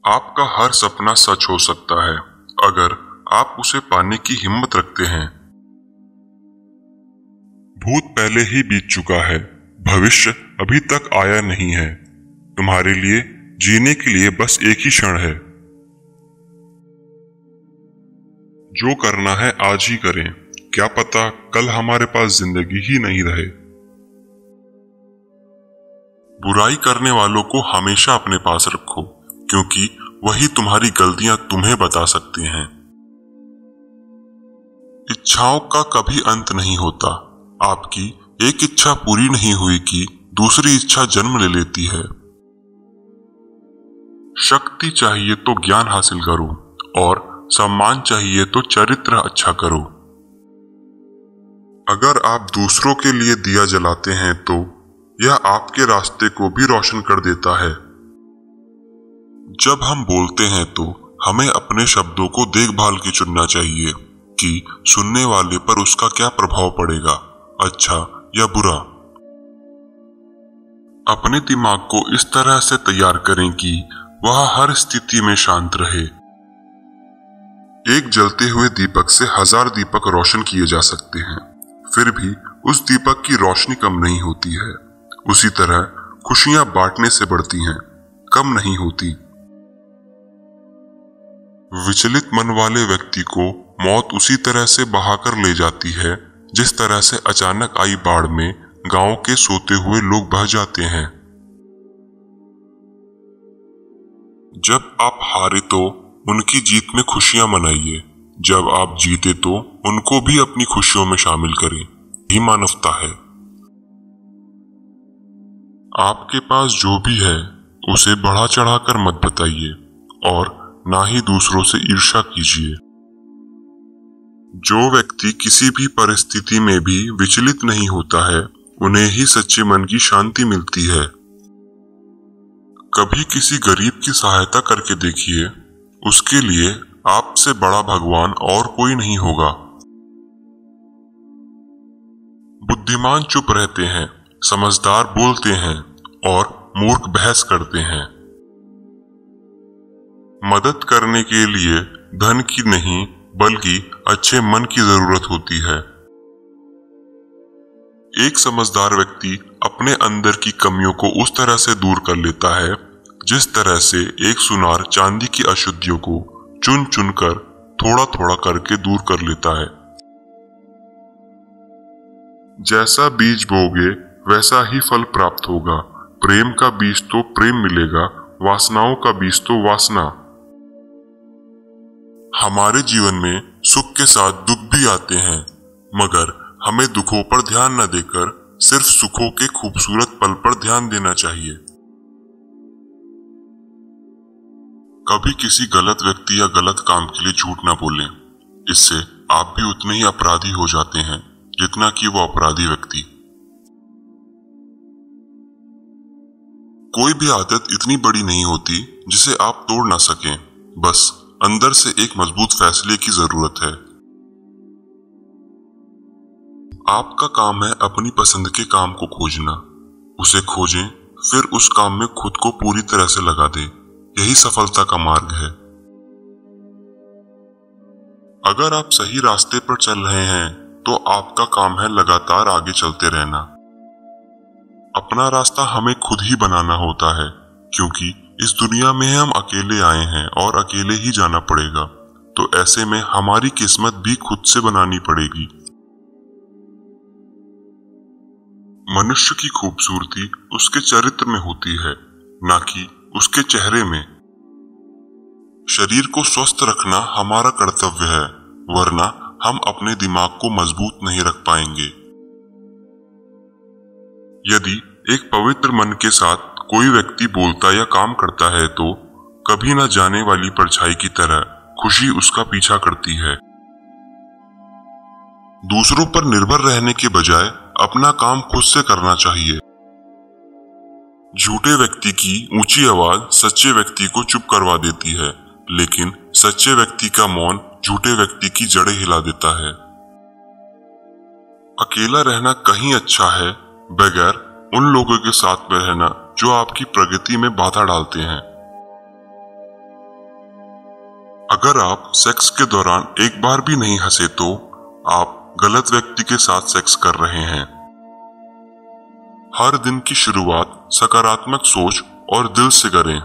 आपका हर सपना सच हो सकता है अगर आप उसे पाने की हिम्मत रखते हैं। भूत पहले ही बीत चुका है, भविष्य अभी तक आया नहीं है। तुम्हारे लिए जीने के लिए बस एक ही क्षण है। जो करना है आज ही करें, क्या पता कल हमारे पास जिंदगी ही नहीं रहे। बुराई करने वालों को हमेशा अपने पास रखो, क्योंकि वही तुम्हारी गलतियां तुम्हें बता सकते हैं। इच्छाओं का कभी अंत नहीं होता। आपकी एक इच्छा पूरी नहीं हुई कि दूसरी इच्छा जन्म ले लेती है। शक्ति चाहिए तो ज्ञान हासिल करो और सम्मान चाहिए तो चरित्र अच्छा करो। अगर आप दूसरों के लिए दिया जलाते हैं तो यह आपके रास्ते को भी रोशन कर देता है। जब हम बोलते हैं तो हमें अपने शब्दों को देखभाल के चुनना चाहिए कि सुनने वाले पर उसका क्या प्रभाव पड़ेगा, अच्छा या बुरा। अपने दिमाग को इस तरह से तैयार करें कि वह हर स्थिति में शांत रहे। एक जलते हुए दीपक से 1000 दीपक रोशन किए जा सकते हैं, फिर भी उस दीपक की रोशनी कम नहीं होती है। उसी तरह खुशियां बांटने से बढ़ती हैं, कम नहीं होती। विचलित मन वाले व्यक्ति को मौत उसी तरह से बहाकर ले जाती है जिस तरह से अचानक आई बाढ़ में गांव के सोते हुए लोग बह जाते हैं। जब आप हारे तो उनकी जीत में खुशियां मनाइए, जब आप जीते तो उनको भी अपनी खुशियों में शामिल करें। यही मानवता है। आपके पास जो भी है उसे बढ़ा चढ़ाकर मत बताइए और ना ही दूसरों से ईर्ष्या कीजिए। जो व्यक्ति किसी भी परिस्थिति में भी विचलित नहीं होता है, उन्हें ही सच्चे मन की शांति मिलती है। कभी किसी गरीब की सहायता करके देखिए, उसके लिए आपसे बड़ा भगवान और कोई नहीं होगा। बुद्धिमान चुप रहते हैं, समझदार बोलते हैं और मूर्ख बहस करते हैं। मदद करने के लिए धन की नहीं बल्कि अच्छे मन की जरूरत होती है। एक समझदार व्यक्ति अपने अंदर की कमियों को उस तरह से दूर कर लेता है जिस तरह से एक सुनार चांदी की अशुद्धियों को चुन चुन कर थोड़ा थोड़ा करके दूर कर लेता है। जैसा बीज बोगे वैसा ही फल प्राप्त होगा। प्रेम का बीज तो प्रेम मिलेगा, वासनाओं का बीज तो वासना। हमारे जीवन में सुख के साथ दुख भी आते हैं, मगर हमें दुखों पर ध्यान न देकर सिर्फ सुखों के खूबसूरत पल पर ध्यान देना चाहिए। कभी किसी गलत व्यक्ति या गलत काम के लिए झूठ ना बोलें, इससे आप भी उतने ही अपराधी हो जाते हैं जितना कि वो अपराधी व्यक्ति। कोई भी आदत इतनी बड़ी नहीं होती जिसे आप तोड़ ना सकें, बस अंदर से एक मजबूत फैसले की जरूरत है। आपका काम है अपनी पसंद के काम को खोजना। उसे खोजें, फिर उस काम में खुद को पूरी तरह से लगा दें। यही सफलता का मार्ग है। अगर आप सही रास्ते पर चल रहे हैं तो आपका काम है लगातार आगे चलते रहना। अपना रास्ता हमें खुद ही बनाना होता है, क्योंकि इस दुनिया में हम अकेले आए हैं और अकेले ही जाना पड़ेगा। तो ऐसे में हमारी किस्मत भी खुद से बनानी पड़ेगी। मनुष्य की खूबसूरती उसके चरित्र में होती है, ना कि उसके चेहरे में। शरीर को स्वस्थ रखना हमारा कर्तव्य है, वरना हम अपने दिमाग को मजबूत नहीं रख पाएंगे। यदि एक पवित्र मन के साथ कोई व्यक्ति बोलता या काम करता है तो कभी न जाने वाली परछाई की तरह खुशी उसका पीछा करती है। दूसरों पर निर्भर रहने के बजाय अपना काम खुद से करना चाहिए। झूठे व्यक्ति की ऊंची आवाज सच्चे व्यक्ति को चुप करवा देती है, लेकिन सच्चे व्यक्ति का मौन झूठे व्यक्ति की जड़ें हिला देता है। अकेला रहना कहीं अच्छा है, बगैर उन लोगों के साथ में रहना जो आपकी प्रगति में बाधा डालते हैं। अगर आप सेक्स के दौरान एक बार भी नहीं हंसे तो आप गलत व्यक्ति के साथ सेक्स कर रहे हैं। हर दिन की शुरुआत सकारात्मक सोच और दिल से करें।